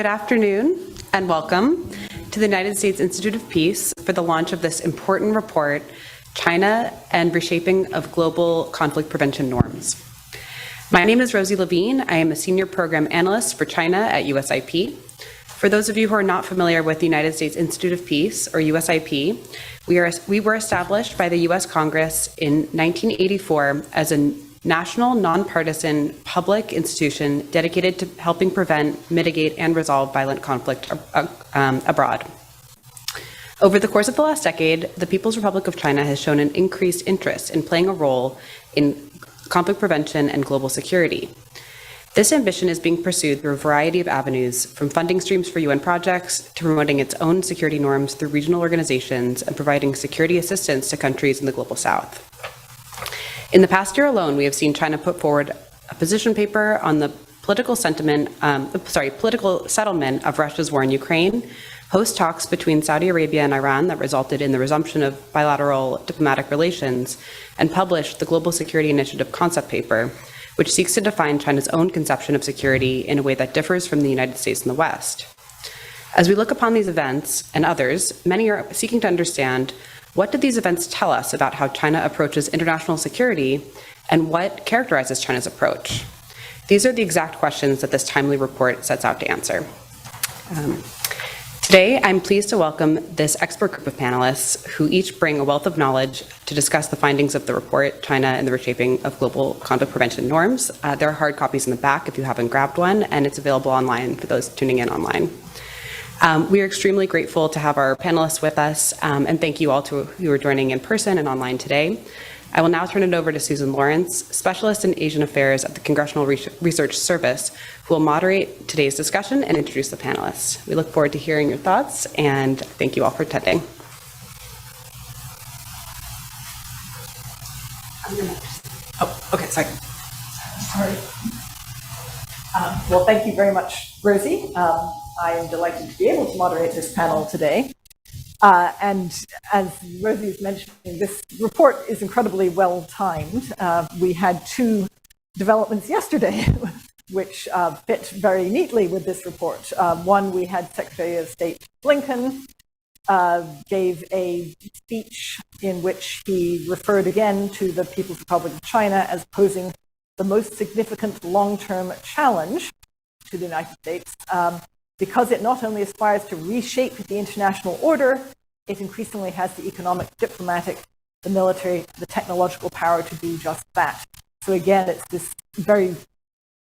Good afternoon and welcome to the United States Institute of Peace for the launch of this important report, China and Reshaping of Global Conflict Prevention Norms. My name is Rosie Levine. I am a Senior Program Analyst for China at USIP. For those of you who are not familiar with the United States Institute of Peace, or USIP, we were established by the US Congress in 1984 as a national, nonpartisan public institution dedicated to helping prevent, mitigate, and resolve violent conflict abroad. Over the course of the last decade, the People's Republic of China has shown an increased interest in playing a role in conflict prevention and global security. This ambition is being pursued through a variety of avenues, from funding streams for UN projects to promoting its own security norms through regional organizations and providing security assistance to countries in the global south. In the past year alone, we have seen China put forward a position paper on the political settlement of Russia's war in Ukraine, host talks between Saudi Arabia and Iran that resulted in the resumption of bilateral diplomatic relations, and published the Global Security Initiative concept paper, which seeks to define China's own conception of security in a way that differs from the United States and the West. As we look upon these events and others, many are seeking to understand, what do these events tell us about how China approaches international security, and what characterizes China's approach? These are the exact questions that this timely report sets out to answer. Today, I'm pleased to welcome this expert group of panelists who each bring a wealth of knowledge to discuss the findings of the report, China and the Reshaping of Global Conflict Prevention Norms. There are hard copies in the back if you haven't grabbed one, and it's available online for those tuning in online. We are extremely grateful to have our panelists with us, and thank you all who are joining in person and online today. I will now turn it over to Susan Lawrence, Specialist in Asian Affairs at the Congressional Research Service, who will moderate today's discussion and introduce the panelists. We look forward to hearing your thoughts, and thank you all for attending. Oh, okay, sorry. Well, thank you very much, Rosie. I am delighted to be able to moderate this panel today. And as Rosie is mentioning, this report is incredibly well timed. We had two developments yesterday which fit very neatly with this report. One, we had Secretary of State Blinken gave a speech in which he referred again to the People's Republic of China as posing the most significant long-term challenge to the United States, because it not only aspires to reshape the international order, it increasingly has the economic, diplomatic, the military, the technological power to do just that. So again, it's this very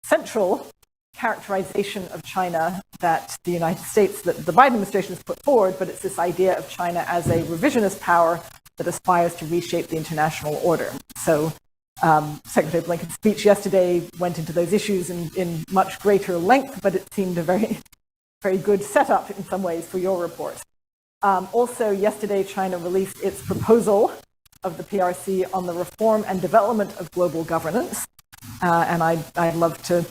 central characterization of China that the United States, that the Biden administration has put forward, but it's this idea of China as a revisionist power that aspires to reshape the international order. So Secretary Blinken's speech yesterday went into those issues in much greater length, but it seemed a very good setup in some ways for your report. Also, yesterday, China released its proposal of the PRC on the reform and development of global governance. And I'd love to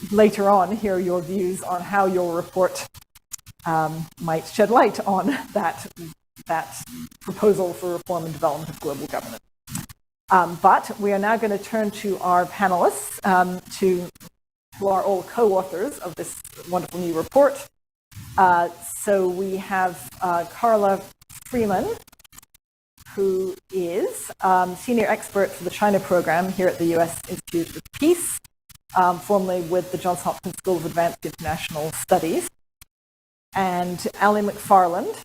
later on hear your views on how your report might shed light on that proposal for reform and development of global governance. But we are now going to turn to our panelists, who are all co-authors of this wonderful new report. So we have Carla Freeman, who is senior expert for the China program here at the U.S. Institute of Peace, formerly with the Johns Hopkins School of Advanced International Studies, and Ali McFarland,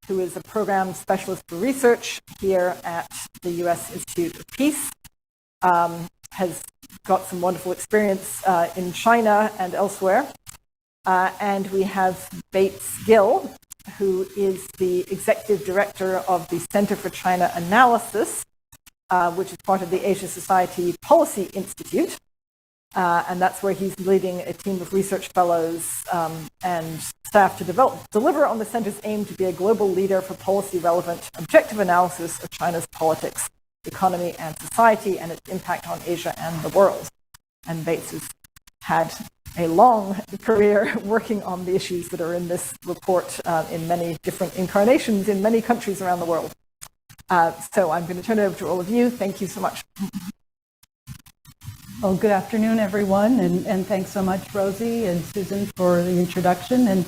who is a program specialist for research here at the U.S. Institute of Peace, has got some wonderful experience in China and elsewhere. And we have Bates Gill, who is the executive director of the Center for China Analysis, which is part of the Asia Society Policy Institute. And that's where he's leading a team of research fellows and staff to deliver on the center's aim to be a global leader for policy-relevant, objective analysis of China's politics, economy, and society, and its impact on Asia and the world. And Bates has had a long career working on the issues that are in this report in many different incarnations in many countries around the world. So I'm going to turn it over to all of you. Thank you so much. Well, good afternoon, everyone, and thanks so much, Rosie and Susan, for the introduction. And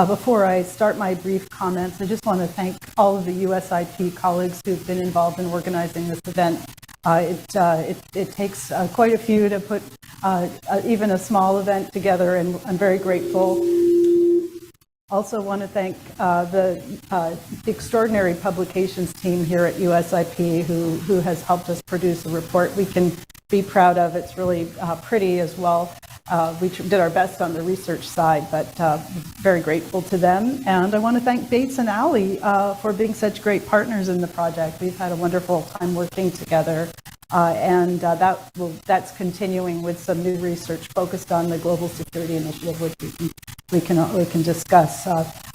before I start my brief comments, I just want to thank all of the USIP colleagues who've been involved in organizing this event. It takes quite a few to put even a small event together, and I'm very grateful. Also want to thank the extraordinary publications team here at USIP who has helped us produce a report we can be proud of. It's really pretty as well. We did our best on the research side, but very grateful to them. And I want to thank Bates and Alley for being such great partners in the project. We've had a wonderful time working together. And that's continuing with some new research focused on the Global Security Initiative, which we can discuss.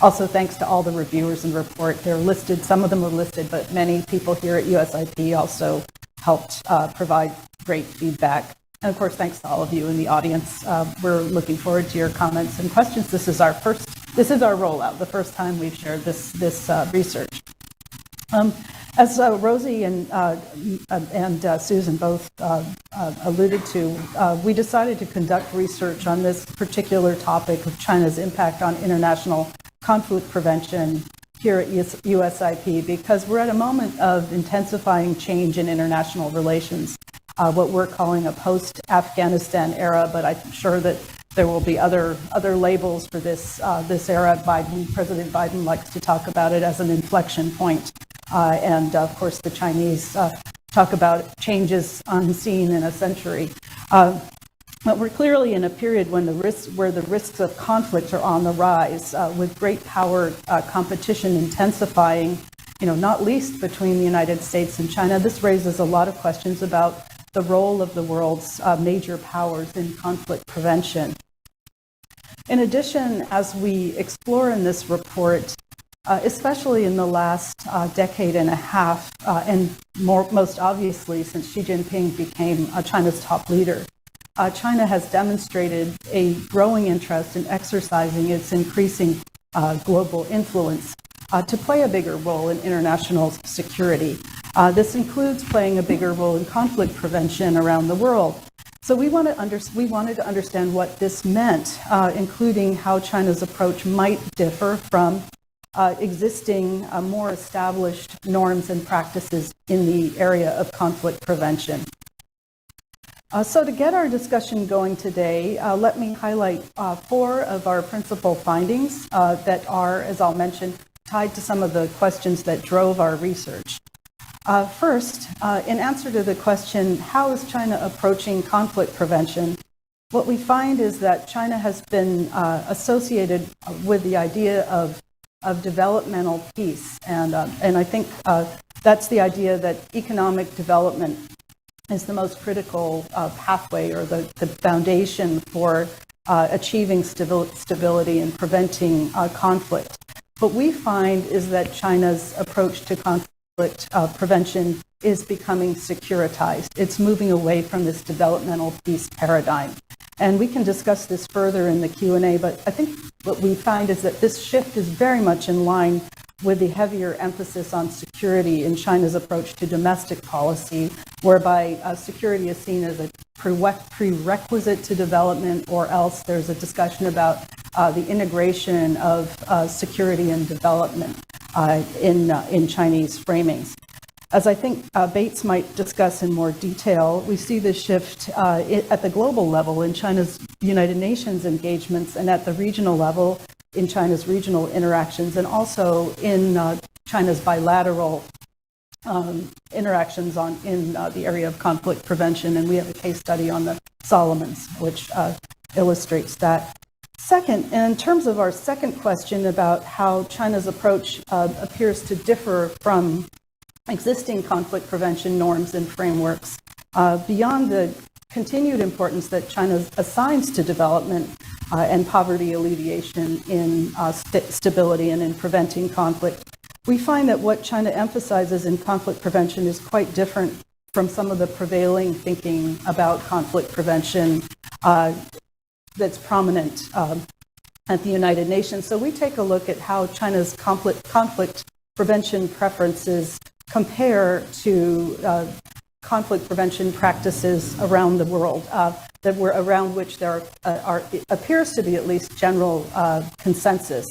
Also, thanks to all the reviewers in the report. They're listed, some of them are listed, but many people here at USIP also helped provide great feedback. And of course, thanks to all of you in the audience. We're looking forward to your comments and questions. This is our rollout, the first time we've shared this research. As Rosie and Susan both alluded to, we decided to conduct research on this particular topic of China's impact on international conflict prevention here at USIP because we're at a moment of intensifying change in international relations, what we're calling a post-Afghanistan era, but I'm sure that there will be other labels for this era. President Biden likes to talk about it as an inflection point. And of course, the Chinese talk about changes unseen in a century. But we're clearly in a period when where the risks of conflict are on the rise, with great power competition intensifying, not least between the United States and China. This raises a lot of questions about the role of the world's major powers in conflict prevention. In addition, as we explore in this report, especially in the last decade and a half, and most obviously since Xi Jinping became China's top leader, China has demonstrated a growing interest in exercising its increasing global influence to play a bigger role in international security. This includes playing a bigger role in conflict prevention around the world. So we wanted to understand what this meant, including how China's approach might differ from existing, more established norms and practices in the area of conflict prevention. So to get our discussion going today, let me highlight 4 of our principal findings that are, as I'll mention, tied to some of the questions that drove our research. First, in answer to the question, how is China approaching conflict prevention? What we find is that China has been associated with the idea of developmental peace. And I think that's the idea that economic development is the most critical pathway or the foundation for achieving stability and preventing conflict. What we find is that China's approach to conflict prevention is becoming securitized. It's moving away from this developmental peace paradigm. And we can discuss this further in the Q&A, but I think what we find is that this shift is very much in line with the heavier emphasis on security in China's approach to domestic policy, whereby security is seen as a prerequisite to development, or else there's a discussion about the integration of security and development in Chinese framings. As I think Bates might discuss in more detail, we see this shift at the global level in China's United Nations engagements and at the regional level in China's regional interactions, and also in China's bilateral interactions in the area of conflict prevention. And we have a case study on the Solomons, which illustrates that. Second, in terms of our second question about how China's approach appears to differ from existing conflict prevention norms and frameworks, beyond the continued importance that China assigns to development and poverty alleviation in stability and in preventing conflict, we find that what China emphasizes in conflict prevention is quite different from some of the prevailing thinking about conflict prevention that's prominent at the United Nations. So we take a look at how China's conflict prevention preferences compare to conflict prevention practices around the world around which there appears to be at least general consensus.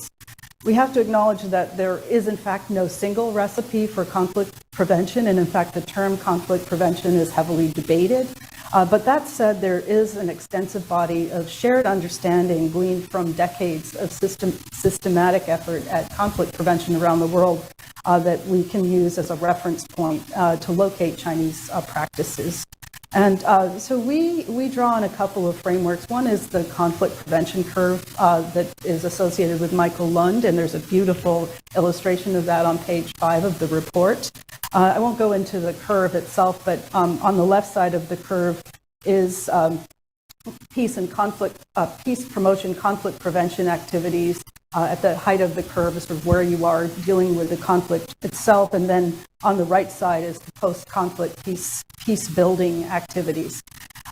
We have to acknowledge that there is, in fact, no single recipe for conflict prevention, and in fact, the term conflict prevention is heavily debated. But that said, there is an extensive body of shared understanding gleaned from decades of systematic effort at conflict prevention around the world that we can use as a reference point to locate Chinese practices. And so we draw on a couple of frameworks. One is the conflict prevention curve that is associated with Michael Lund, and there's a beautiful illustration of that on page 5 of the report. I won't go into the curve itself, but on the left side of the curve is peace promotion, conflict prevention activities. At the height of the curve is sort of where you are dealing with the conflict itself, and then on the right side is the post-conflict peace building activities.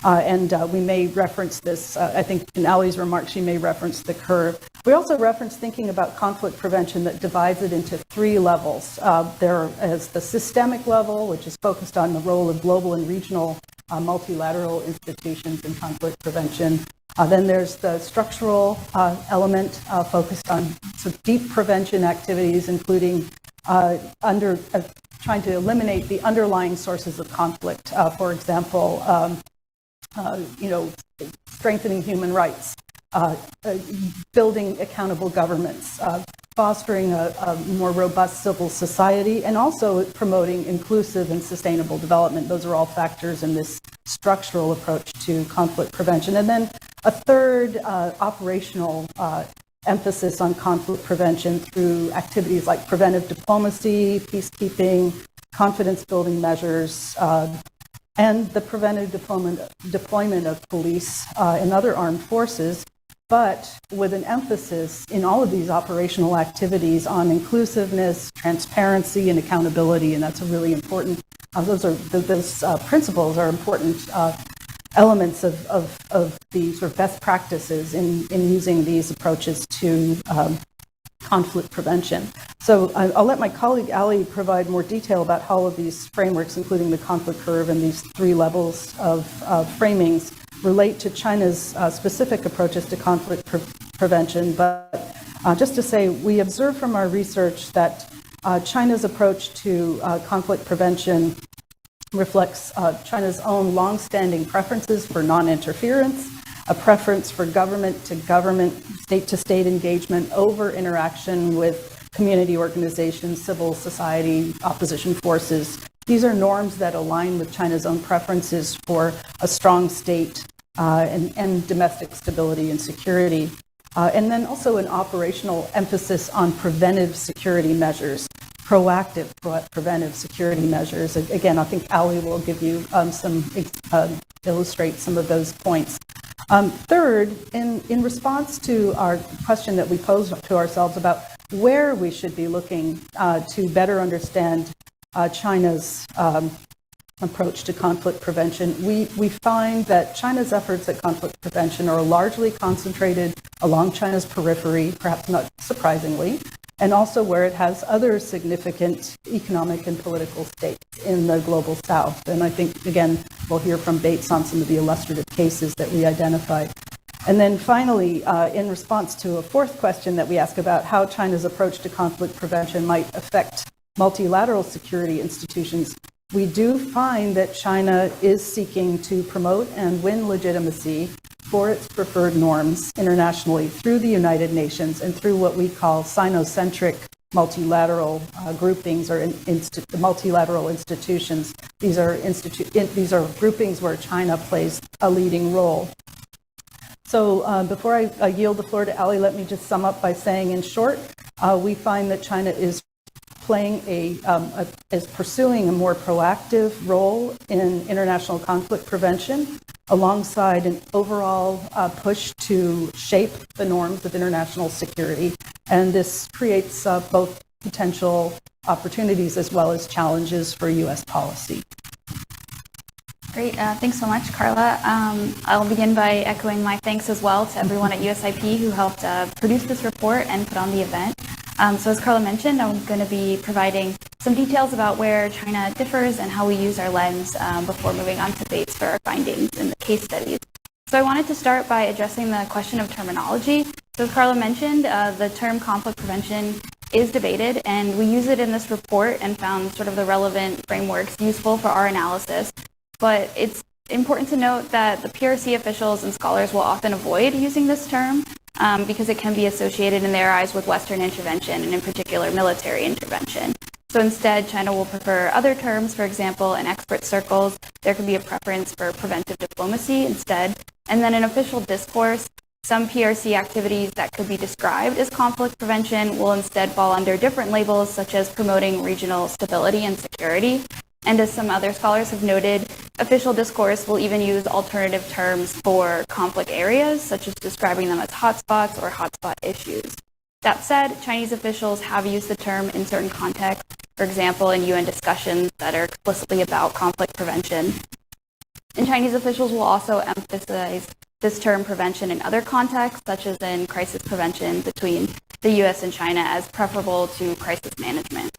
And we may reference this, I think in Ali's remarks, she may reference the curve. We also reference thinking about conflict prevention that divides it into 3 levels. There is the systemic level, which is focused on the role of global and regional multilateral institutions in conflict prevention. Then there's the structural element focused on sort of deep prevention activities, including trying to eliminate the underlying sources of conflict. For example, strengthening human rights, building accountable governments, fostering a more robust civil society, and also promoting inclusive and sustainable development. Those are all factors in this structural approach to conflict prevention. And then a third operational emphasis on conflict prevention through activities like preventive diplomacy, peacekeeping, confidence building measures, and the preventive deployment of police and other armed forces, but with an emphasis in all of these operational activities on inclusiveness, transparency, and accountability. And that's a really important, those principles are important elements of the sort of best practices in using these approaches to conflict prevention. So I'll let my colleague Ali provide more detail about how all of these frameworks, including the conflict curve and these 3 levels of framings, relate to China's specific approaches to conflict prevention. But just to say, we observe from our research that China's approach to conflict prevention reflects China's own longstanding preferences for non-interference, a preference for government-to-government, state-to-state engagement over interaction with community organizations, civil society, opposition forces. These are norms that align with China's own preferences for a strong state and domestic stability and security. And then also an operational emphasis on preventive security measures, proactive preventive security measures. Again, I think Ali will give you illustrate some of those points. Third, in response to our question that we posed to ourselves about where we should be looking to better understand China's approach to conflict prevention, we find that China's efforts at conflict prevention are largely concentrated along China's periphery, perhaps not surprisingly, and also where it has other significant economic and political stakes in the global south. And I think, again, we'll hear from Bates on some of the illustrative cases that we identified. And then finally, in response to a fourth question that we ask about how China's approach to conflict prevention might affect multilateral security institutions, we do find that China is seeking to promote and win legitimacy for its preferred norms internationally through the United Nations and through what we call Sino-centric multilateral groupings or multilateral institutions. These are groupings where China plays a leading role. So before I yield the floor to Ali, let me just sum up by saying, in short, we find that China is pursuing a more proactive role in international conflict prevention, alongside an overall push to shape the norms of international security. And this creates both potential opportunities as well as challenges for U.S. policy. Great. Thanks so much, Carla. I'll begin by echoing my thanks as well to everyone at USIP who helped produce this report and put on the event. So as Carla mentioned, I'm going to be providing some details about where China differs and how we use our lens before moving on to base for our findings in the case studies. So I wanted to start by addressing the question of terminology. So as Carla mentioned, the term conflict prevention is debated, and we use it in this report and found sort of the relevant frameworks useful for our analysis. But it's important to note that the PRC officials and scholars will often avoid using this term because it can be associated in their eyes with Western intervention, and in particular military intervention. So instead, China will prefer other terms. For example, in expert circles, there could be a preference for preventive diplomacy instead. And then in official discourse, some PRC activities that could be described as conflict prevention will instead fall under different labels, such as promoting regional stability and security. And as some other scholars have noted, official discourse will even use alternative terms for conflict areas, such as describing them as hotspots or hotspot issues. That said, Chinese officials have used the term in certain contexts, for example, in UN discussions that are explicitly about conflict prevention. And Chinese officials will also emphasize this term prevention in other contexts, such as in crisis prevention between the US and China, as preferable to crisis management.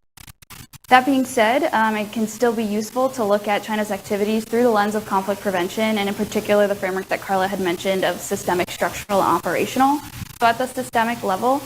That being said, it can still be useful to look at China's activities through the lens of conflict prevention, and in particular the framework that Carla had mentioned of systemic, structural, and operational. So at the systemic level,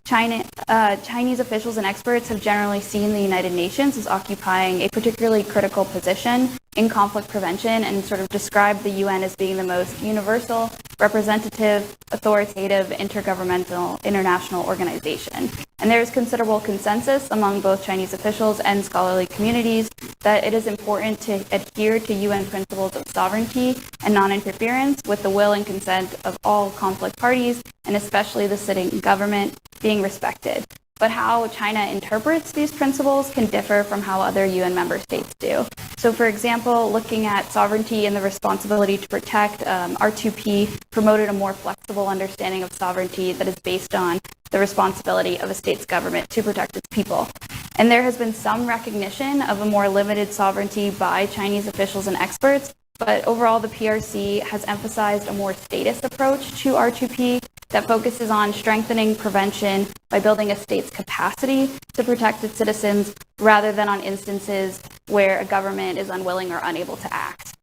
Chinese officials and experts have generally seen the United Nations as occupying a particularly critical position in conflict prevention, and sort of described the UN as being the most universal, representative, authoritative, intergovernmental international organization. And there is considerable consensus among both Chinese officials and scholarly communities that it is important to adhere to UN principles of sovereignty and non-interference with the will and consent of all conflict parties, and especially the sitting government, being respected. But how China interprets these principles can differ from how other UN member states do. So for example, looking at sovereignty and the responsibility to protect, R2P promoted a more flexible understanding of sovereignty that is based on the responsibility of a state's government to protect its people. And there has been some recognition of a more limited sovereignty by Chinese officials and experts, but overall the PRC has emphasized a more statist approach to R2P that focuses on strengthening prevention by building a state's capacity to protect its citizens, rather than on instances where a government is unwilling or unable to act.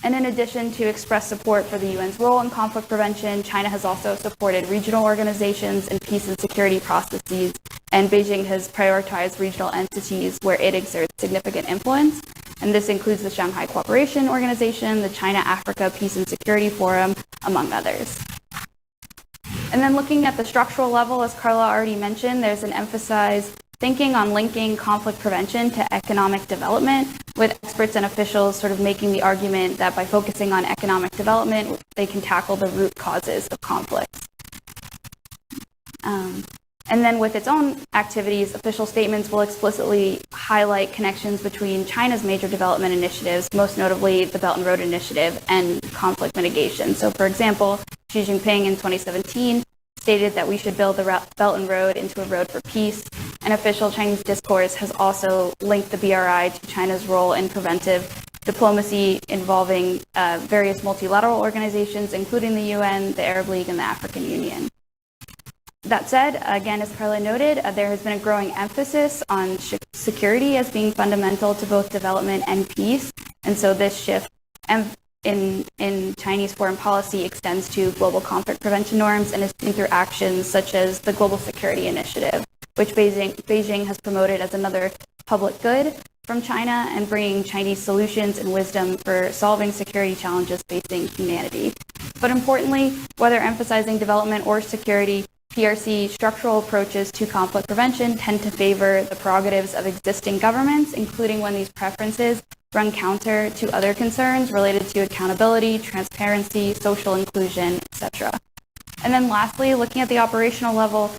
And in addition to express support for the UN's role in conflict prevention, China has also supported regional organizations in peace and security processes, and Beijing has prioritized regional entities where it exerts significant influence. And this includes the Shanghai Cooperation Organization, the China-Africa Peace and Security Forum, among others. And then looking at the structural level, as Carla already mentioned, there's an emphasized thinking on linking conflict prevention to economic development, with experts and officials sort of making the argument that by focusing on economic development, they can tackle the root causes of conflicts. And then with its own activities, official statements will explicitly highlight connections between China's major development initiatives, most notably the Belt and Road Initiative, and conflict mitigation. So for example, Xi Jinping in 2017 stated that we should build the Belt and Road into a road for peace. And official Chinese discourse has also linked the BRI to China's role in preventive diplomacy involving various multilateral organizations, including the UN, the Arab League, and the African Union. That said, again, as Carla noted, there has been a growing emphasis on security as being fundamental to both development and peace. And so this shift in Chinese foreign policy extends to global conflict prevention norms and is seen through actions such as the Global Security Initiative, which Beijing has promoted as another public good from China and bringing Chinese solutions and wisdom for solving security challenges facing humanity. But importantly, whether emphasizing development or security, PRC structural approaches to conflict prevention tend to favor the prerogatives of existing governments, including when these preferences run counter to other concerns related to accountability, transparency, social inclusion, etc. And then lastly, looking at the operational level,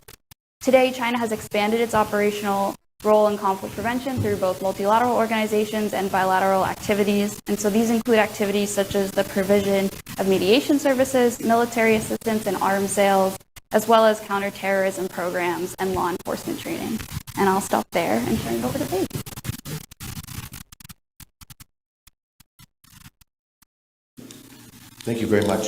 today China has expanded its operational role in conflict prevention through both multilateral organizations and bilateral activities. And so these include activities such as the provision of mediation services, military assistance and arms sales, as well as counterterrorism programs and law enforcement training. And I'll stop there and turn it over to Paige. Thank you very much.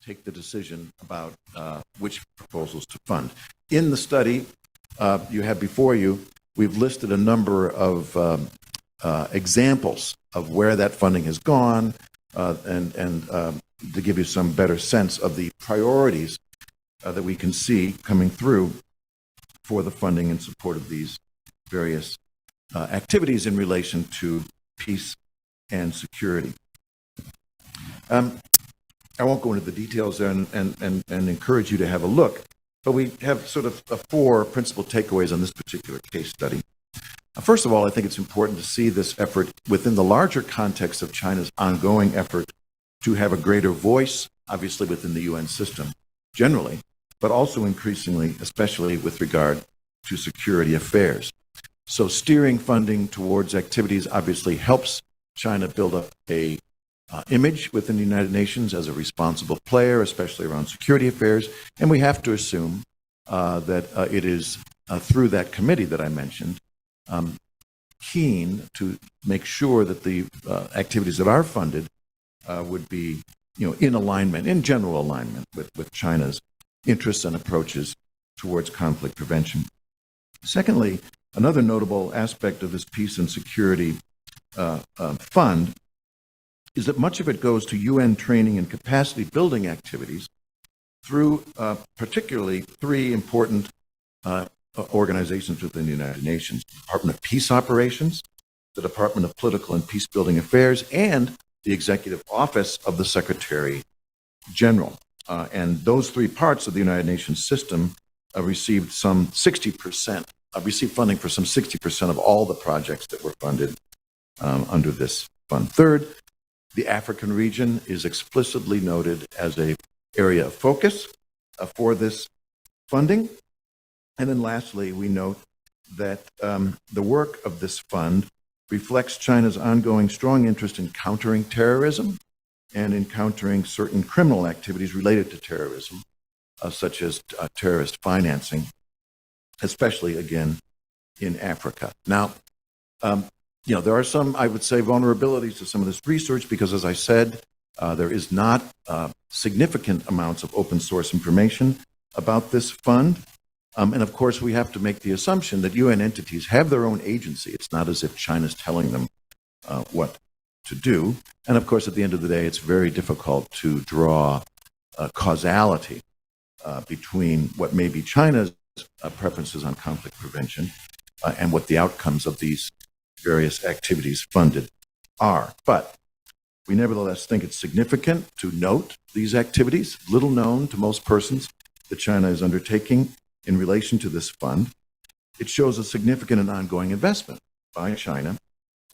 take the decision about which proposals to fund. In the study you have before you, we've listed a number of examples of where that funding has gone and to give you some better sense of the priorities that we can see coming through for the funding in support of these various activities in relation to peace and security. I won't go into the details there and encourage you to have a look, but we have sort of four principal takeaways on this particular case study. First of all, I think it's important to see this effort within the larger context of China's ongoing effort to have a greater voice, obviously within the UN system generally, but also increasingly, especially with regard to security affairs. So steering funding towards activities obviously helps China build up a image within the United Nations as a responsible player, especially around security affairs. And we have to assume that it is through that committee that I mentioned, keen to make sure that the activities that are funded would be, in alignment, in general alignment with China's interests and approaches towards conflict prevention. Secondly, another notable aspect of this peace and security fund is that much of it goes to UN training and capacity building activities through particularly three important organizations within the United Nations: the Department of Peace Operations, the Department of Political and Peace Building Affairs, and the Executive Office of the Secretary General. And those three parts of the United Nations system received some 60% received funding for some 60% of all the projects that were funded under this fund. Third, the African region is explicitly noted as an area of focus for this funding. And then lastly, we note that the work of this fund reflects China's ongoing strong interest in countering terrorism and in countering certain criminal activities related to terrorism, such as terrorist financing, especially, again, in Africa. Now, there are some, I would say, vulnerabilities to some of this research because, as I said, there is not significant amounts of open source information about this fund. And of course, we have to make the assumption that UN entities have their own agency. It's not as if China's telling them what to do. And of course, at the end of the day, it's very difficult to draw causality between what may be China's preferences on conflict prevention and what the outcomes of these various activities funded are. But we nevertheless think it's significant to note these activities, little known to most persons, that China is undertaking in relation to this fund. It shows a significant and ongoing investment by China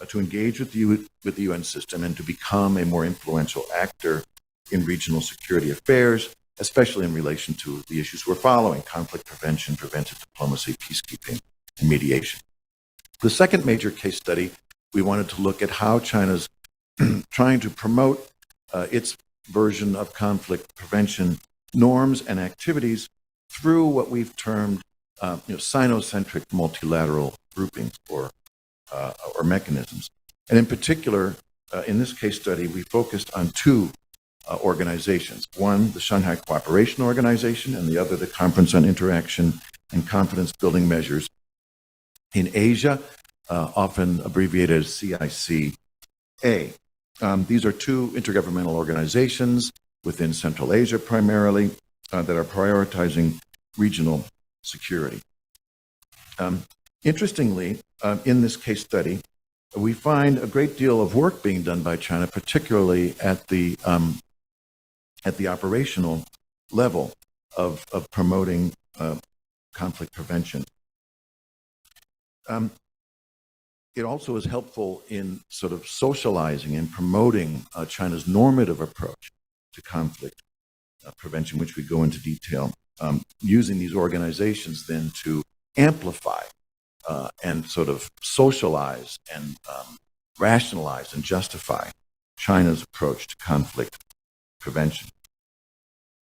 to engage with the UN system and to become a more influential actor in regional security affairs, especially in relation to the issues we're following: conflict prevention, preventive diplomacy, peacekeeping, and mediation. The second major case study, we wanted to look at how China's trying to promote its version of conflict prevention norms and activities through what we've termed Sino-centric multilateral groupings or mechanisms. And in particular, in this case study, we focused on two organizations. One, the Shanghai Cooperation Organization, and the other, the Conference on Interaction and Confidence Building Measures in Asia, often abbreviated as CICA. These are two intergovernmental organizations within Central Asia primarily that are prioritizing regional security. Interestingly, in this case study, we find a great deal of work being done by China, particularly at the operational level of promoting conflict prevention. It also is helpful in sort of socializing and promoting China's normative approach to conflict prevention, which we go into detail, using these organizations then to amplify and sort of socialize and rationalize and justify China's approach to conflict prevention.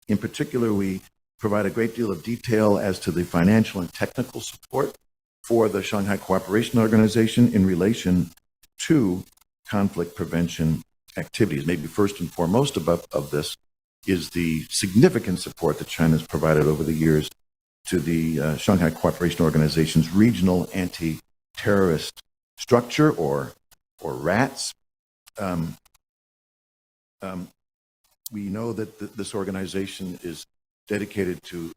In particular, we provide a great deal of detail as to the financial and technical support for the Shanghai Cooperation Organization in relation to conflict prevention activities. Maybe first and foremost of this is the significant support that China has provided over the years to the Shanghai Cooperation Organization's regional anti-terrorist structure, or RATS. We know that this organization is dedicated to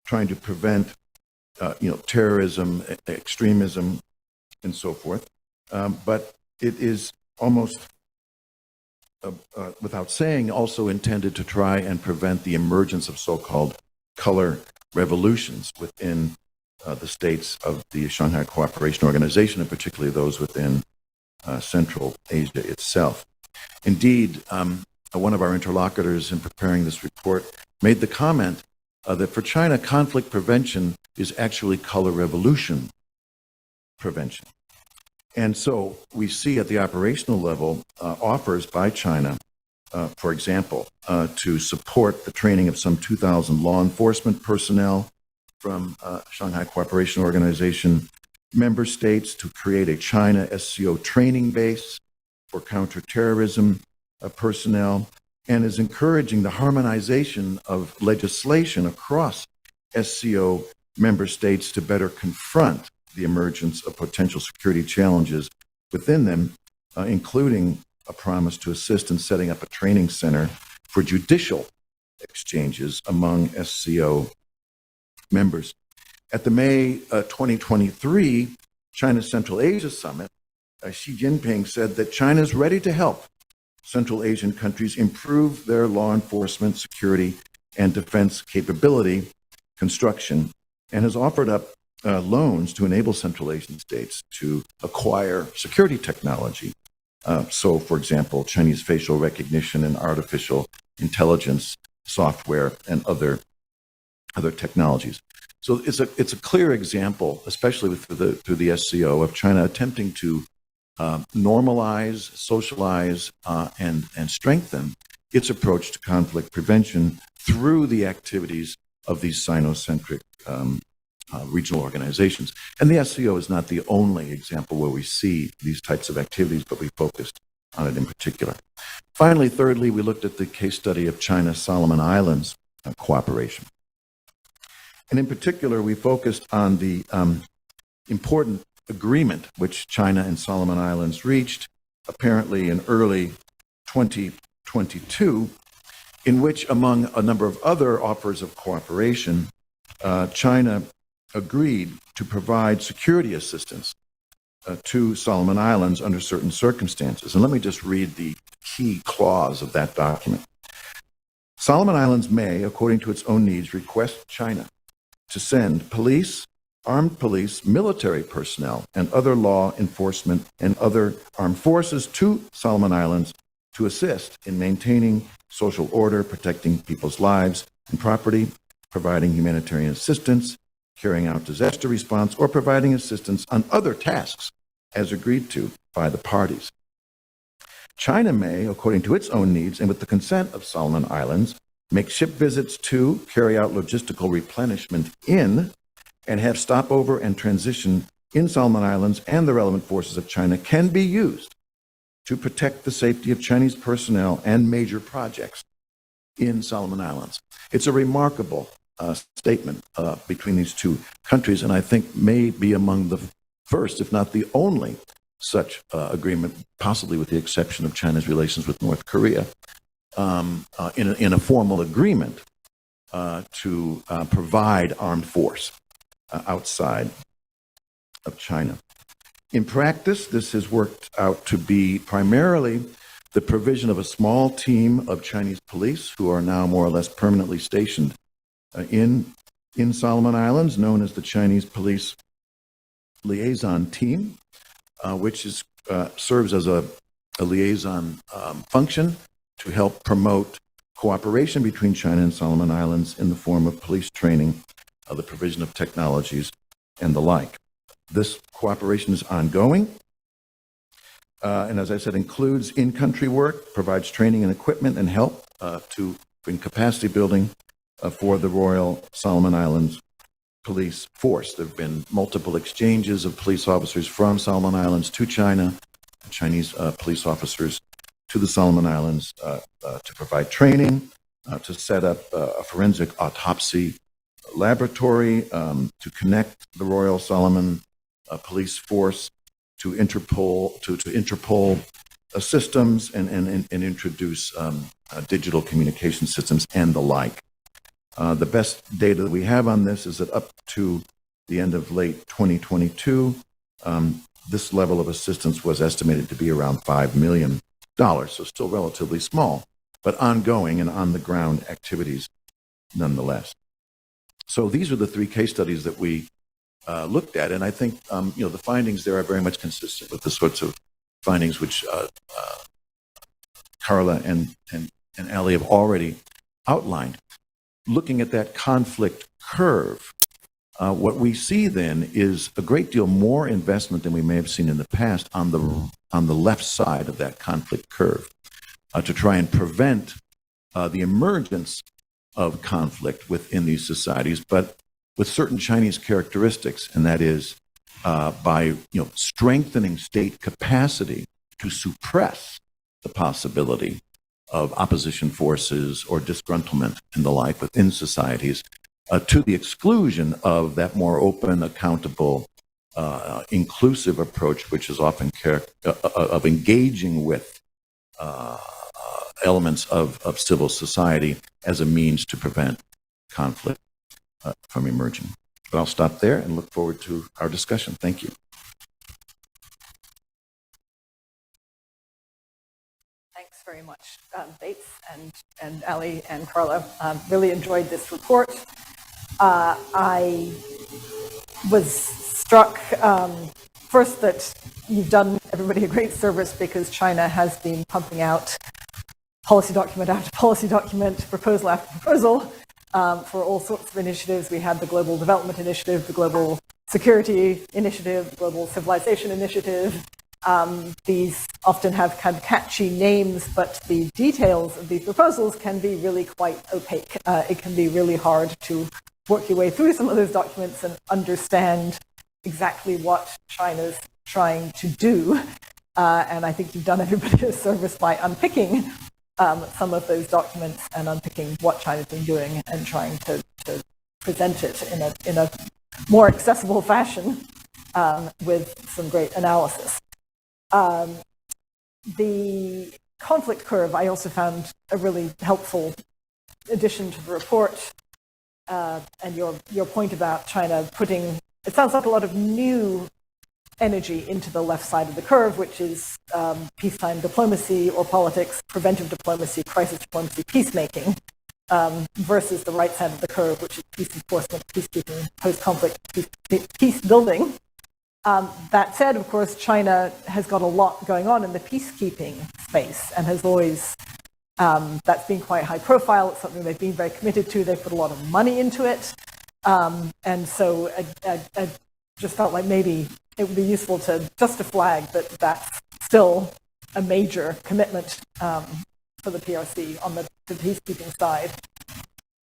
trying to prevent terrorism, extremism, and so forth. But it is almost, without saying, also intended to try and prevent the emergence of so-called color revolutions within the states of the Shanghai Cooperation Organization, and particularly those within Central Asia itself. Indeed, one of our interlocutors in preparing this report made the comment that for China, conflict prevention is actually color revolution prevention. And so we see at the operational level offers by China, for example, to support the training of some 2,000 law enforcement personnel from Shanghai Cooperation Organization member states, to create a China SCO training base for counterterrorism personnel, and is encouraging the harmonization of legislation across SCO member states to better confront the emergence of potential security challenges within them, including a promise to assist in setting up a training center for judicial exchanges among SCO members. At the May 2023 China Central Asia Summit, Xi Jinping said that China is ready to help Central Asian countries improve their law enforcement, security, and defense capability construction, and has offered up loans to enable Central Asian states to acquire security technology. So, for example, Chinese facial recognition and artificial intelligence software and other technologies. So it's a clear example, especially through the SCO, of China attempting to normalize, socialize, and strengthen its approach to conflict prevention through the activities of these Sino-centric regional organizations. And the SCO is not the only example where we see these types of activities, but we focused on it in particular. Finally, thirdly, we looked at the case study of China-Solomon Islands cooperation. And in particular, we focused on the important agreement which China and Solomon Islands reached, apparently in early 2022, in which, among a number of other offers of cooperation, China agreed to provide security assistance to Solomon Islands under certain circumstances. And let me just read the key clause of that document. Solomon Islands may, according to its own needs, request China to send police, armed police, military personnel, and other law enforcement and other armed forces to Solomon Islands to assist in maintaining social order, protecting people's lives and property, providing humanitarian assistance, carrying out disaster response, or providing assistance on other tasks as agreed to by the parties. China may, according to its own needs and with the consent of Solomon Islands, make ship visits to, carry out logistical replenishment in, and have stopover and transition in Solomon Islands, and the relevant forces of China can be used to protect the safety of Chinese personnel and major projects in Solomon Islands. It's a remarkable statement between these two countries, and I think may be among the first, if not the only, such agreement, possibly with the exception of China's relations with North Korea, in a formal agreement to provide armed force outside of China. In practice, this has worked out to be primarily the provision of a small team of Chinese police who are now more or less permanently stationed in Solomon Islands, known as the Chinese Police Liaison Team, which serves as a liaison function to help promote cooperation between China and Solomon Islands in the form of police training, the provision of technologies, and the like. This cooperation is ongoing, and as I said, includes in-country work, provides training and equipment and help in capacity building for the Royal Solomon Islands Police Force. There have been multiple exchanges of police officers from Solomon Islands to China, Chinese police officers to the Solomon Islands to provide training, to set up a forensic autopsy laboratory, to connect the Royal Solomon Police Force to Interpol systems and introduce digital communication systems and the like. The best data that we have on this is that up to the end of late 2022, this level of assistance was estimated to be around $5 million, so still relatively small, but ongoing and on-the-ground activities nonetheless. So these are the three case studies that we looked at, and I think the findings there are very much consistent with the sorts of findings which Carla and Ali have already outlined. Looking at that conflict curve, what we see then is a great deal more investment than we may have seen in the past on the left side of that conflict curve to try and prevent the emergence of conflict within these societies, but with certain Chinese characteristics, and that is by strengthening state capacity to suppress the possibility of opposition forces or disgruntlement and the like within societies, to the exclusion of that more open, accountable, inclusive approach, which is often of engaging with elements of civil society as a means to prevent conflict from emerging. But I'll stop there and look forward to our discussion. Thank you. Thanks very much, Bates and Ali and Carla. Really enjoyed this report. I was struck first that you've done everybody a great service because China has been pumping out policy document after policy document, proposal after proposal for all sorts of initiatives. We had the Global Development Initiative, the Global Security Initiative, the Global Civilization Initiative. These often have kind of catchy names, but the details of these proposals can be really quite opaque. It can be really hard to work your way through some of those documents and understand exactly what China's trying to do. And I think you've done everybody a service by unpicking some of those documents and unpicking what China's been doing and trying to present it in a more accessible fashion with some great analysis. The conflict curve I also found a really helpful addition to the report, and your point about China putting, it sounds like a lot of new energy into the left side of the curve, which is peacetime diplomacy or politics, preventive diplomacy, crisis diplomacy, peacemaking, versus the right side of the curve, which is peace enforcement, peacekeeping, post-conflict peace building. That said, of course, China has got a lot going on in the peacekeeping space and has always, that's been quite high profile. It's something they've been very committed to. They've put a lot of money into it. And so I just felt like maybe it would be useful to just to flag that that's still a major commitment for the PRC on the peacekeeping side.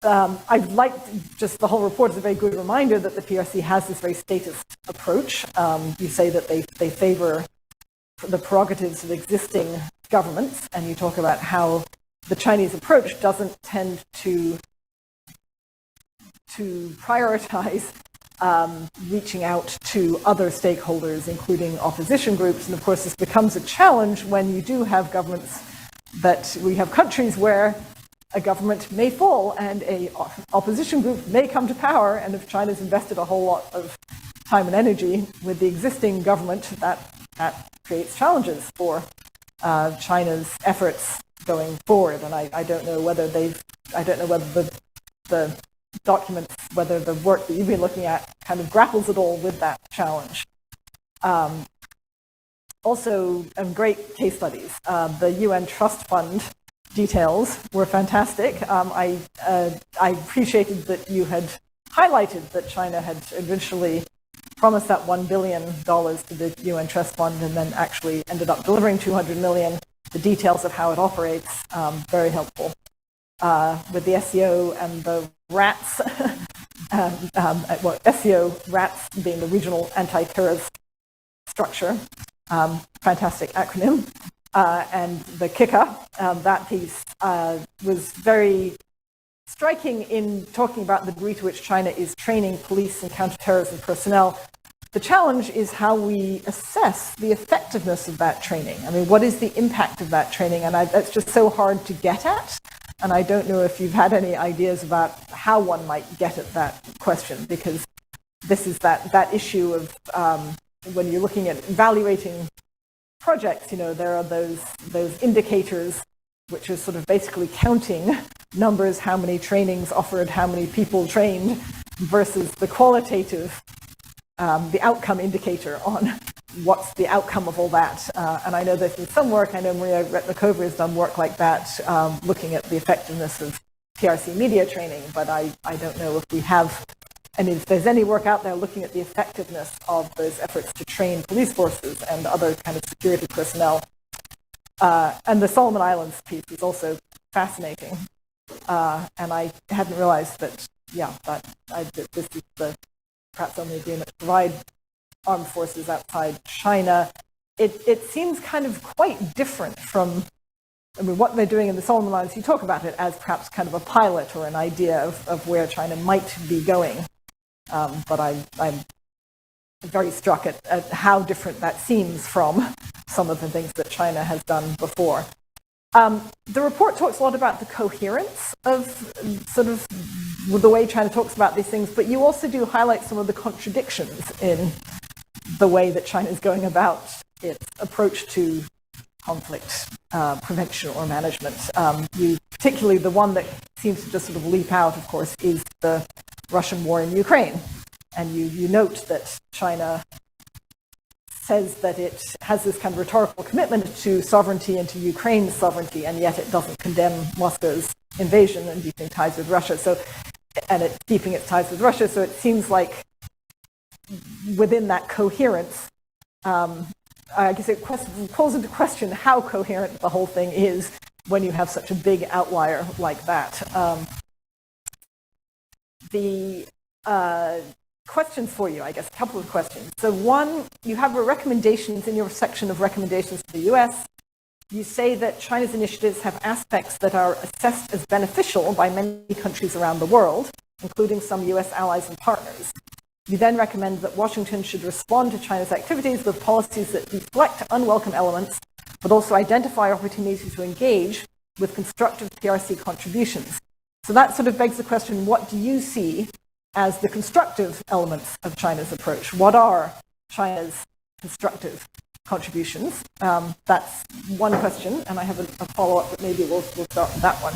I've liked just the whole report is a very good reminder that the PRC has this very statist approach. You say that they favor the prerogatives of existing governments, and you talk about how the Chinese approach doesn't tend to prioritize reaching out to other stakeholders, including opposition groups. And of course, this becomes a challenge when you do have governments that we have countries where a government may fall and a opposition group may come to power. And if China's invested a whole lot of time and energy with the existing government, that creates challenges for China's efforts going forward. And I don't know whether the documents, whether the work that you've been looking at kind of grapples at all with that challenge. Also, great case studies. The UN Trust Fund details were fantastic. I appreciated that you had highlighted that China had eventually promised that $1 billion to the UN Trust Fund and then actually ended up delivering $200 million. The details of how it operates, very helpful. With the SEO and the RATS, SEO RATS being the Regional Anti-Terrorist Structure, fantastic acronym. And the kicker, that piece was very striking in talking about the degree to which China is training police and counterterrorism personnel. The challenge is how we assess the effectiveness of that training. I mean, what is the impact of that training? And that's just so hard to get at. And I don't know if you've had any ideas about how one might get at that question, because this is that issue of when you're looking at evaluating projects, there are those indicators which are sort of basically counting numbers, how many trainings offered, how many people trained, versus the qualitative, the outcome indicator on what's the outcome of all that. And I know there's been some work, I know Maria Retnikova has done work like that, looking at the effectiveness of PRC media training, but I don't know if we have, and if there's any work out there looking at the effectiveness of those efforts to train police forces and other kind of security personnel. And the Solomon Islands piece is also fascinating. And I hadn't realized that, this is the perhaps only agreement to provide armed forces outside China. It seems kind of quite different from, what they're doing in the Solomon Islands. You talk about it as perhaps kind of a pilot or an idea of where China might be going. But I'm very struck at how different that seems from some of the things that China has done before. The report talks a lot about the coherence of sort of the way China talks about these things, but you also do highlight some of the contradictions in the way that China is going about its approach to conflict prevention or management. Particularly the one that seems to just sort of leap out, of course, is the Russian war in Ukraine. And you note that China says that it has this kind of rhetorical commitment to sovereignty and to Ukraine's sovereignty, and yet it doesn't condemn Moscow's invasion and deepening ties with Russia. And it's deepening its ties with Russia. So it seems like within that coherence, I guess it calls into question how coherent the whole thing is when you have such a big outlier like that. The questions for you, I guess, a couple of questions. So one, you have recommendations in your section of recommendations to the US. You say that China's initiatives have aspects that are assessed as beneficial by many countries around the world, including some US allies and partners. You then recommend that Washington should respond to China's activities with policies that reflect unwelcome elements, but also identify opportunities to engage with constructive PRC contributions. So that sort of begs the question, what do you see as the constructive elements of China's approach? What are China's constructive contributions? That's one question, and I have a follow-up, but maybe we'll start with that one.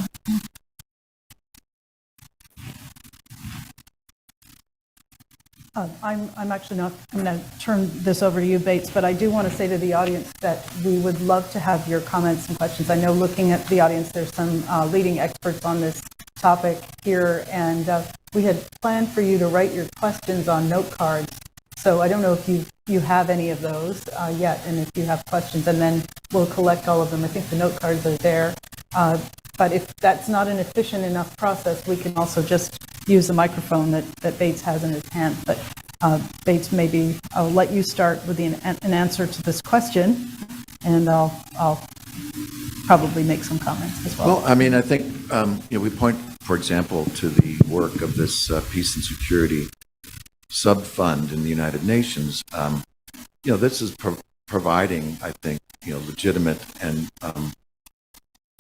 I'm actually not going to turn this over to you, Bates, but I do want to say to the audience that we would love to have your comments and questions. I know looking at the audience, there's some leading experts on this topic here, and we had planned for you to write your questions on note cards. So I don't know if you have any of those yet, and if you have questions, and then we'll collect all of them. I think the note cards are there. But if that's not an efficient enough process, we can also just use the microphone that Bates has in his hand. But Bates, maybe I'll let you start with an answer to this question, and I'll probably make some comments as well. Well, I mean, I think we point, for example, to the work of this Peace and Security sub-fund in the United Nations. This is providing, I think, legitimate and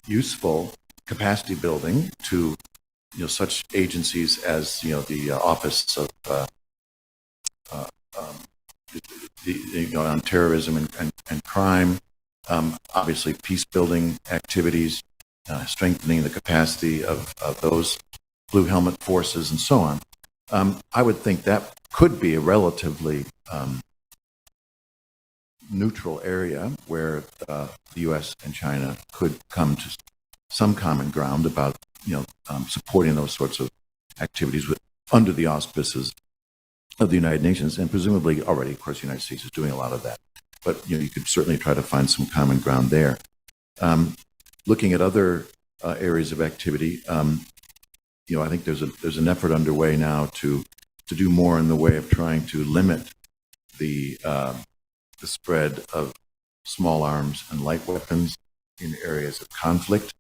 useful capacity building to such agencies as the Office of on Terrorism and Crime, obviously peace building activities, strengthening the capacity of those blue helmet forces, and so on. I would think that could be a relatively neutral area where the U.S. and China could come to some common ground about supporting those sorts of activities under the auspices of the United Nations, and presumably already, of course, the United States is doing a lot of that. But you could certainly try to find some common ground there. Looking at other areas of activity, I think there's an effort underway now to do more in the way of trying to limit the spread of small arms and light weapons in areas of conflict.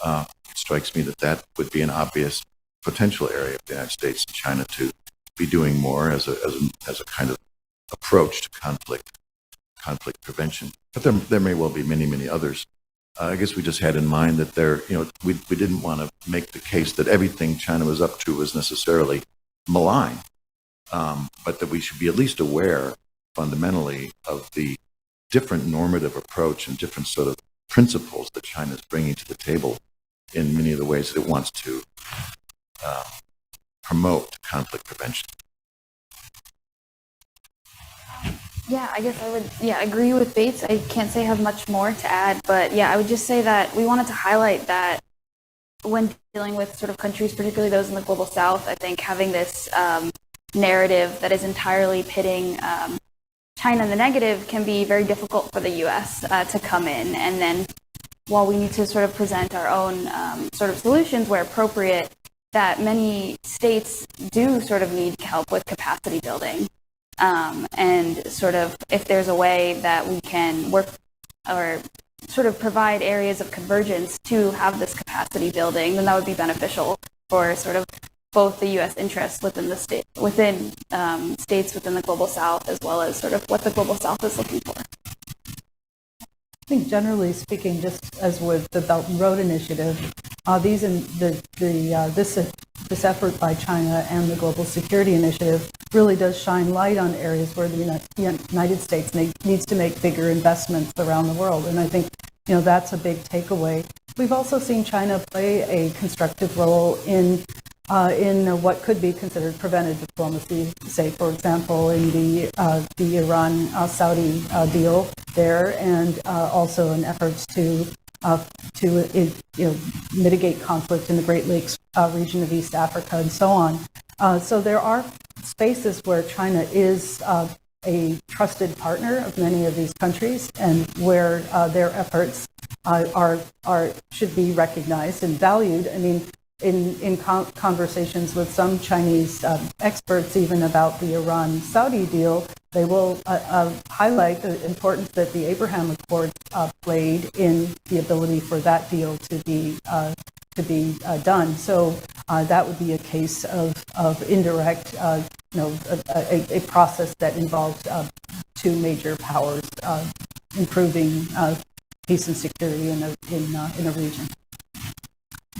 It strikes me that would be an obvious potential area of the United States and China to be doing more as a kind of approach to conflict prevention. But there may well be many others. I guess we just had in mind that we didn't want to make the case that everything China was up to was necessarily malign, but that we should be at least aware fundamentally of the different normative approach and different sort of principles that China is bringing to the table in many of the ways that it wants to promote conflict prevention. Yeah, I guess I would agree with Bates. I can't say I have much more to add, but I would just say that we wanted to highlight that when dealing with sort of countries, particularly those in the global south, I think having this narrative that is entirely pitting China in the negative can be very difficult for the U.S. To come in. And then while we need to sort of present our own sort of solutions where appropriate, that many states do sort of need help with capacity building. And sort of if there's a way that we can work or sort of provide areas of convergence to have this capacity building, then that would be beneficial for sort of both the U.S. interests within the states within the global south, as well as sort of what the global south is looking for. I think generally speaking, just as with the Belt and Road Initiative, this effort by China and the Global Security Initiative really does shine light on areas where the United States needs to make bigger investments around the world. And I think, that's a big takeaway. We've also seen China play a constructive role in in what could be considered preventive diplomacy, say, for example, in the Iran-Saudi deal there, and also in efforts to mitigate conflict in the Great Lakes region of East Africa and so on. So there are spaces where China is a trusted partner of many of these countries, and where their efforts should be recognized and valued. I mean, in conversations with some Chinese experts, even about the Iran-Saudi deal, they will highlight the importance that the Abraham Accords played in the ability for that deal to be done. So that would be a case of indirect, a process that involves two major powers improving peace and security in a region.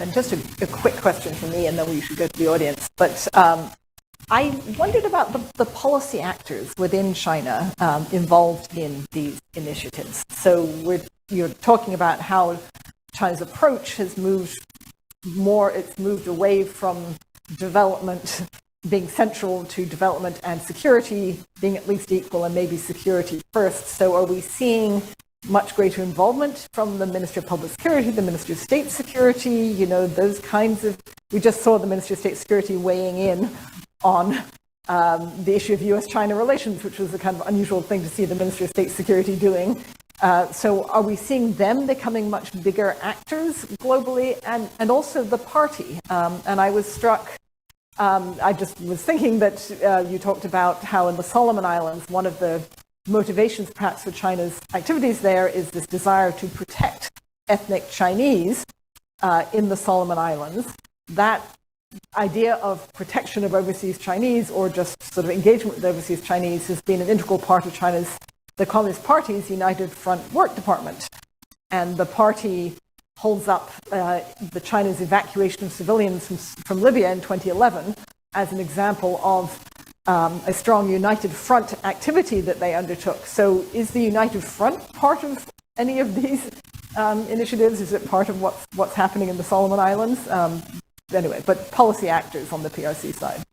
And just a quick question from me, and then we should go to the audience. But I wondered about the policy actors within China involved in these initiatives. So you're talking about how China's approach has moved away from development being central to development and security being at least equal, and maybe security first. So are we seeing much greater involvement from the Ministry of Public Security, the Ministry of State Security, those kinds of... We just saw the Ministry of State Security weighing in on the issue of US-China relations, which was a kind of unusual thing to see the Ministry of State Security doing. So are we seeing them becoming much bigger actors globally, and also the party? And I was struck, I just was thinking that you talked about how in the Solomon Islands, one of the motivations perhaps for China's activities there is this desire to protect ethnic Chinese in the Solomon Islands. That idea of protection of overseas Chinese, or just sort of engagement with overseas Chinese, has been an integral part of the Communist Party's United Front Work Department. And the party holds up the China's evacuation of civilians from Libya in 2011 as an example of a strong United Front activity that they undertook. So is the United Front part of any of these initiatives? Is it part of what's happening in the Solomon Islands? Anyway, but policy actors on the PRC side.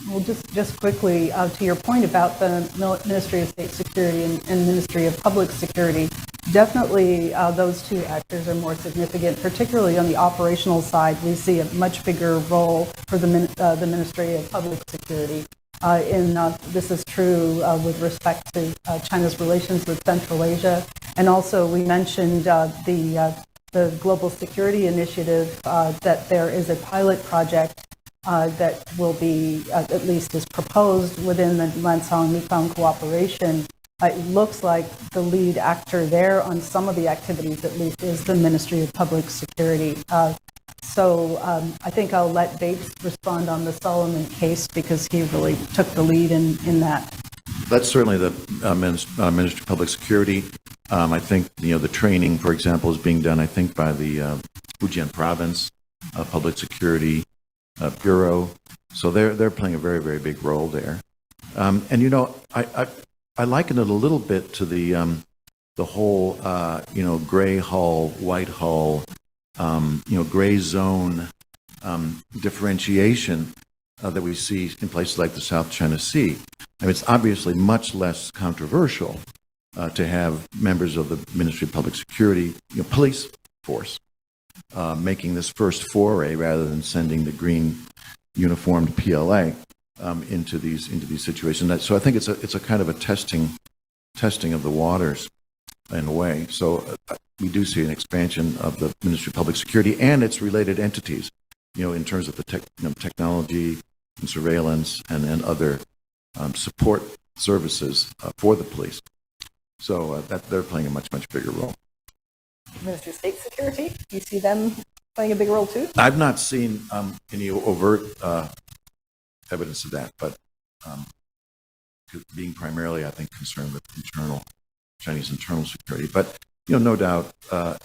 Well, just quickly, to your point about the Ministry of State Security and Ministry of Public Security, definitely those two actors are more significant, particularly on the operational side. We see a much bigger role for the Ministry of Public Security. This is true with respect to China's relations with Central Asia. And also we mentioned the Global Security Initiative, that there is a pilot project that will be, at least is proposed within the Lansong-Mekong cooperation. It looks like the lead actor there on some of the activities, at least, is the Ministry of Public Security. So I think I'll let Bates respond on the Solomon case, because he really took the lead in that. That's certainly the Ministry of Public Security. I think, the training, for example, is being done, I think, by the Fujian Province Public Security Bureau. So they're playing a very, very big role there. And, I liken it a little bit to the whole, gray hull, white hull, gray zone differentiation that we see in places like the South China Sea. I mean, it's obviously much less controversial to have members of the Ministry of Public Security, police force, making this first foray rather than sending the green uniformed PLA into these situations. So I think it's a kind of a testing of the waters in a way. So we do see an expansion of the Ministry of Public Security and its related entities, in terms of the technology and surveillance and other support services for the police. So that they're playing a much, much bigger role. Ministry of State Security, do you see them playing a big role too? I've not seen any overt evidence of that, but being primarily, I think, concerned with Chinese internal security. But, no doubt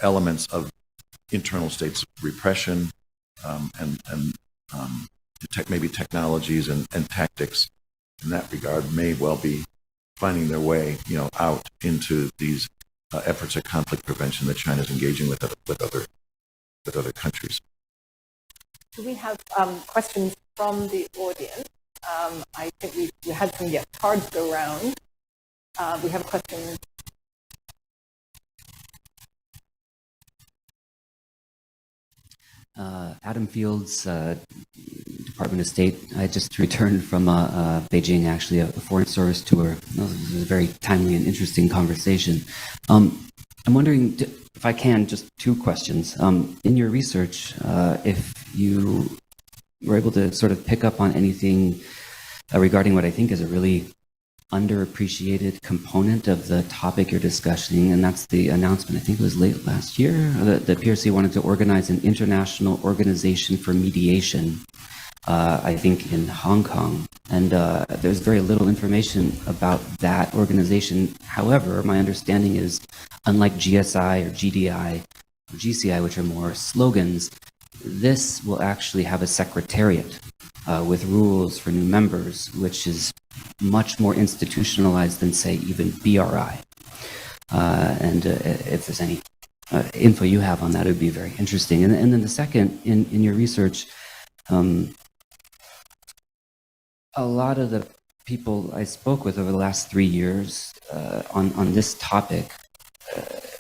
elements of internal states repression and maybe technologies and tactics in that regard may well be finding their way, out into these efforts at conflict prevention that China is engaging with other countries. Do we have questions from the audience? I think we had some cards go around. We have a question. Adam Fields, Department of State. I just returned from Beijing, actually, a foreign service tour. It was a very timely and interesting conversation. I'm wondering if I can, just two questions. In your research, if you were able to sort of pick up on anything regarding what I think is a really underappreciated component of the topic you're discussing, and that's the announcement, I think it was late last year, that the PRC wanted to organize an international organization for mediation, I think in Hong Kong. And there's very little information about that organization. However, my understanding is, unlike GSI or GDI or GCI, which are more slogans, this will actually have a secretariat with rules for new members, which is much more institutionalized than, say, even BRI. And if there's any info you have on that, it would be very interesting. And then the second, in your research, a lot of the people I spoke with over the last 3 years on this topic,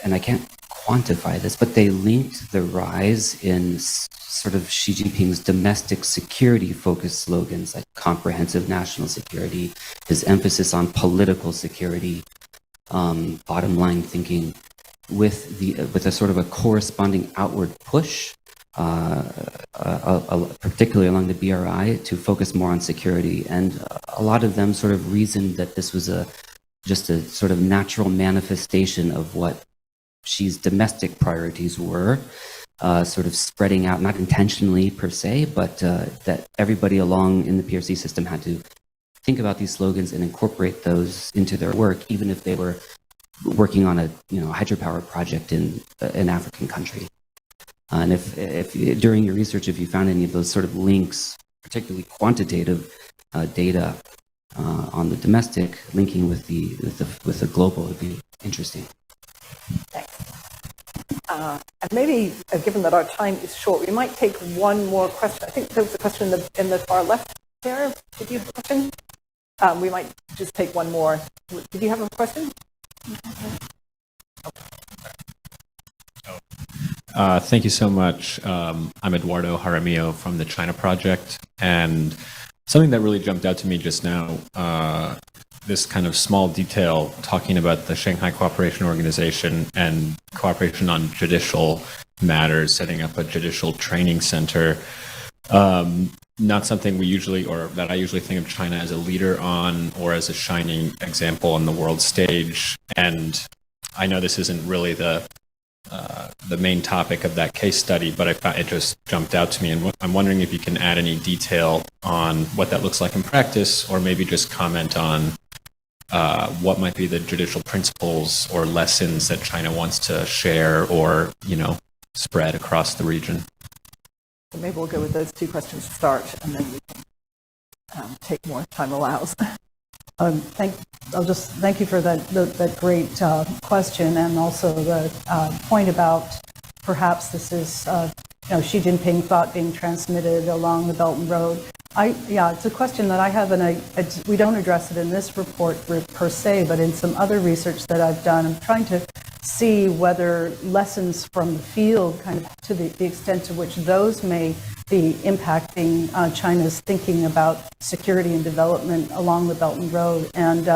and I can't quantify this, but they linked the rise in sort of Xi Jinping's domestic security-focused slogans like comprehensive national security, his emphasis on political security, bottom line thinking, with a sort of a corresponding outward push, particularly along the BRI, to focus more on security. And a lot of them sort of reasoned that this was just a sort of natural manifestation of what Xi's domestic priorities were, sort of spreading out, not intentionally per se, but that everybody along in the PRC system had to think about these slogans and incorporate those into their work, even if they were working on a hydropower project in an African country. And if during your research, if you found any of those sort of links, particularly quantitative data on the domestic linking with the global, would be interesting. Thanks. And maybe, given that our time is short, we might take one more question. I think there was a question in the far left there. Did you have a question? We might just take one more. Did you have a question? Thank you so much. I'm Eduardo Jaramillo from the China Project, and something that really jumped out to me just now, this kind of small detail talking about the Shanghai Cooperation Organization and cooperation on judicial matters, setting up a judicial training center. Not something we usually, or that I usually think of China as a leader on, or as a shining example on the world stage. And I know this isn't really the main topic of that case study, but I found it just jumped out to me. And I'm wondering if you can add any detail on what that looks like in practice, or maybe just comment on what might be the judicial principles or lessons that China wants to share or, spread across the region. So maybe we'll go with those two questions to start, and then we can take more time allows. Thank you for that great question, and also the point about perhaps this is Xi Jinping thought being transmitted along the Belt and Road. It's a question that I have, and we don't address it in this report per se, but in some other research that I've done, I'm trying to see whether lessons from the field, kind of to the extent to which those may be impacting China's thinking about security and development along the Belt and Road. And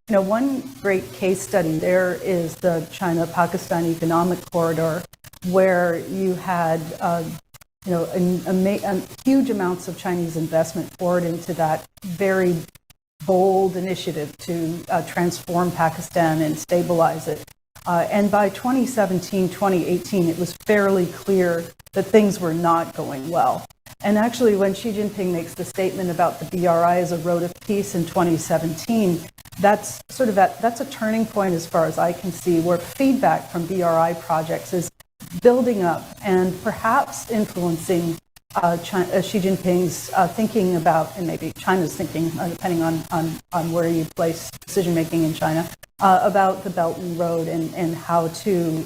one great case study there is the China-Pakistan Economic Corridor, where you had huge amounts of Chinese investment poured into that very bold initiative to transform Pakistan and stabilize it. And by 2017, 2018, it was fairly clear that things were not going well. And actually, when Xi Jinping makes the statement about the BRI as a road of peace in 2017, that's a turning point as far as I can see, where feedback from BRI projects is building up and perhaps influencing Xi Jinping's thinking about, and maybe China's thinking, depending on where you place decision-making in China, about the Belt and Road and how to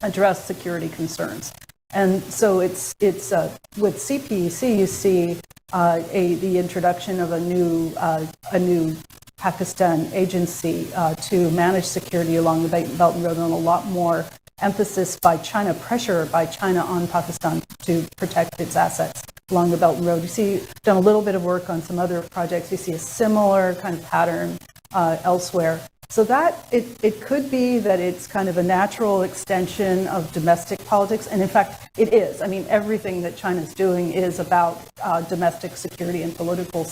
address security concerns. And so it's with CPEC, you see the introduction of a new Pakistan agency to manage security along the Belt and Road, and a lot more emphasis by China, pressure by China on Pakistan to protect its assets along the Belt and Road. You see, done a little bit of work on some other projects. You see a similar kind of pattern elsewhere. So that it could be that it's kind of a natural extension of domestic politics, and in fact, it is. I mean, everything that China's doing is about domestic security and political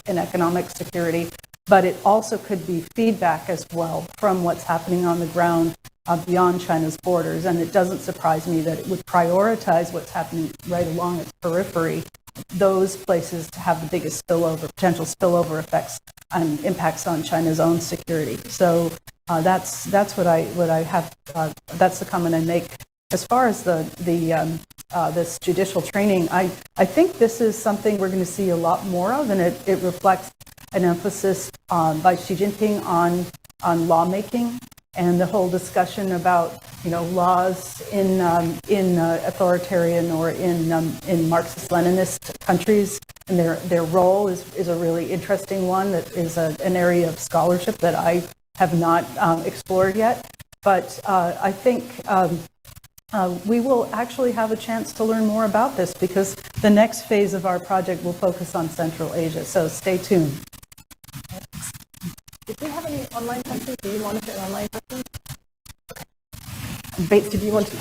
and economic security, but it also could be feedback as well from what's happening on the ground beyond China's borders, and it doesn't surprise me that it would prioritize what's happening right along its periphery, those places to have the biggest potential spillover effects and impacts on China's own security. So that's what I have. That's the comment I make. As far as this judicial training, I think this is something we're going to see a lot more of, and it reflects an emphasis by Xi Jinping on lawmaking and the whole discussion about laws in authoritarian or in Marxist-Leninist countries, and their role is a really interesting one that is an area of scholarship that I have not explored yet. But I think we will actually have a chance to learn more about this, because the next phase of our project will focus on Central Asia. So stay tuned. Did we have any online questions? Do you want to put online questions? Bates, did you want to?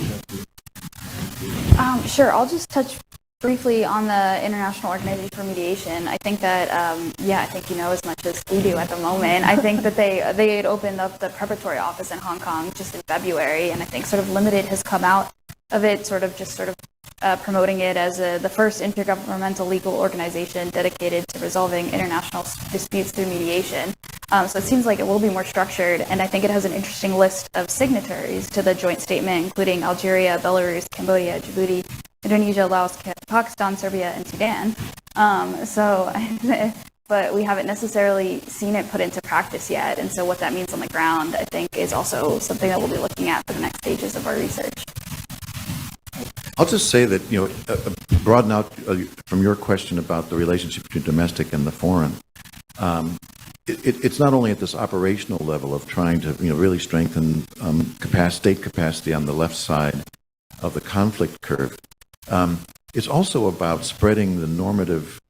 Sure, I'll just touch briefly on the International Organization for Mediation. I think that, I think you know as much as we do at the moment. I think that they had opened up the preparatory office in Hong Kong just in February, and I think sort of Limited has come out of it, promoting it as the first intergovernmental legal organization dedicated to resolving international disputes through mediation. So it seems like it will be more structured, and I think it has an interesting list of signatories to the joint statement, including Algeria, Belarus, Cambodia, Djibouti, Indonesia, Laos, Pakistan, Serbia, and Sudan. But we haven't necessarily seen it put into practice yet, and so what that means on the ground, I think, is also something that we'll be looking at for the next stages of our research. I'll just say that, broaden out from your question about the relationship between domestic and the foreign. It's not only at this operational level of trying to, really strengthen state capacity on the left side of the conflict curve. It's also about spreading the normative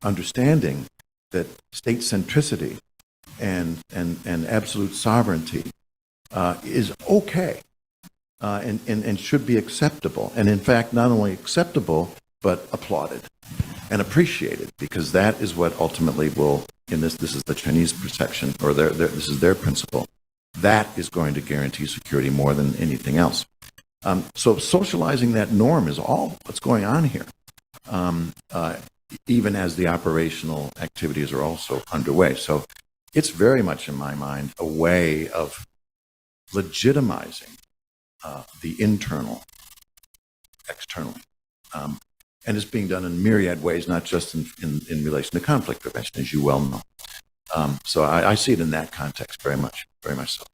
understanding that state centricity and absolute sovereignty is okay. And should be acceptable. And in fact, not only acceptable, but applauded and appreciated, because that is what ultimately will, this is the Chinese perception, or this is their principle, that is going to guarantee security more than anything else. So socializing that norm is all what's going on here, even as the operational activities are also underway. So it's very much, in my mind, a way of legitimizing the internal, externally. And it's being done in myriad ways, not just in relation to conflict prevention, as you well know. So I see it in that context very much so.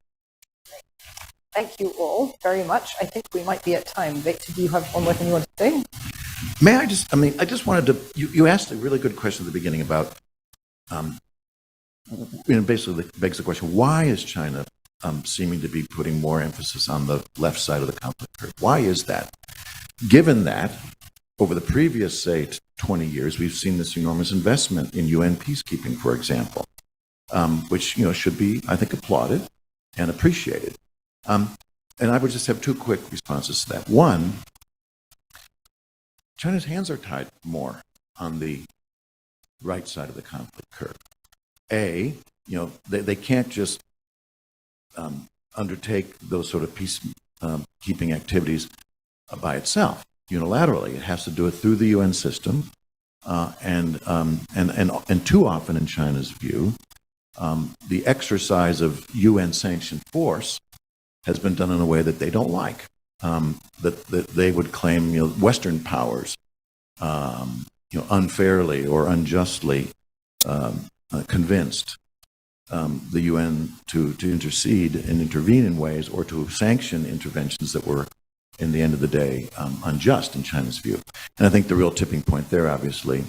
Thank you all very much. I think we might be at time. Victor, do you have one more thing you want to say? May I just wanted to, you asked a really good question at the beginning about, basically begs the question, why is China seeming to be putting more emphasis on the left side of the conflict curve? Why is that? Given that, over the previous, say, 20 years, we've seen this enormous investment in UN peacekeeping, for example, which, should be, I think, applauded and appreciated. And I would just have two quick responses to that. One, China's hands are tied more on the right side of the conflict curve. They can't just undertake those sort of peacekeeping activities by itself, unilaterally. It has to do it through the UN system, and too often, in China's view, the exercise of UN-sanctioned force has been done in a way that they don't like. That they would claim, Western powers, unfairly or unjustly convinced the UN to intercede and intervene in ways, or to sanction interventions that were in the end of the day, unjust in China's view. And I think the real tipping point there, obviously,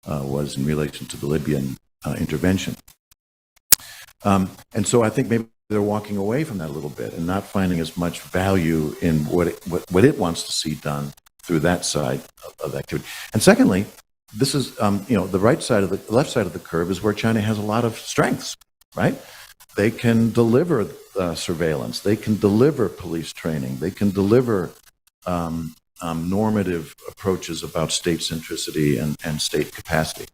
was in relation to the Libyan intervention. And so I think maybe they're walking away from that a little bit and not finding as much value in what it wants to see done through that side of activity. And secondly, this is, the right side of the left side of the curve is where China has a lot of strengths, right? They can deliver surveillance. They can deliver police training. They can deliver normative approaches about state centricity and state capacity.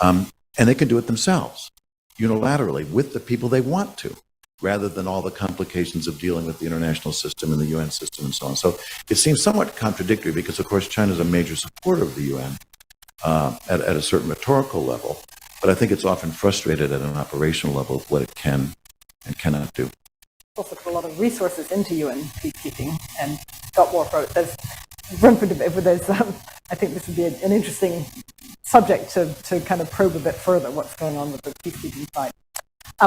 And they can do it themselves, unilaterally, with the people they want to, rather than all the complications of dealing with the international system and the UN system and so on. So it seems somewhat contradictory because, of course, China is a major supporter of the UN at a certain rhetorical level, but I think it's often frustrated at an operational level of what it can and cannot do. Also put a lot of resources into UN peacekeeping and got more for it. There's room for debate, but I think this would be an interesting subject to kind of probe a bit further what's going on with the peacekeeping side.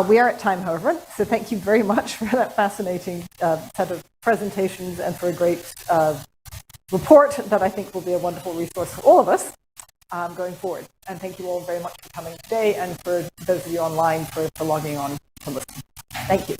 We are at time, however, so thank you very much for that fascinating set of presentations and for a great report that I think will be a wonderful resource for all of us going forward. And thank you all very much for coming today and for those of you online for logging on to listen. Thank you.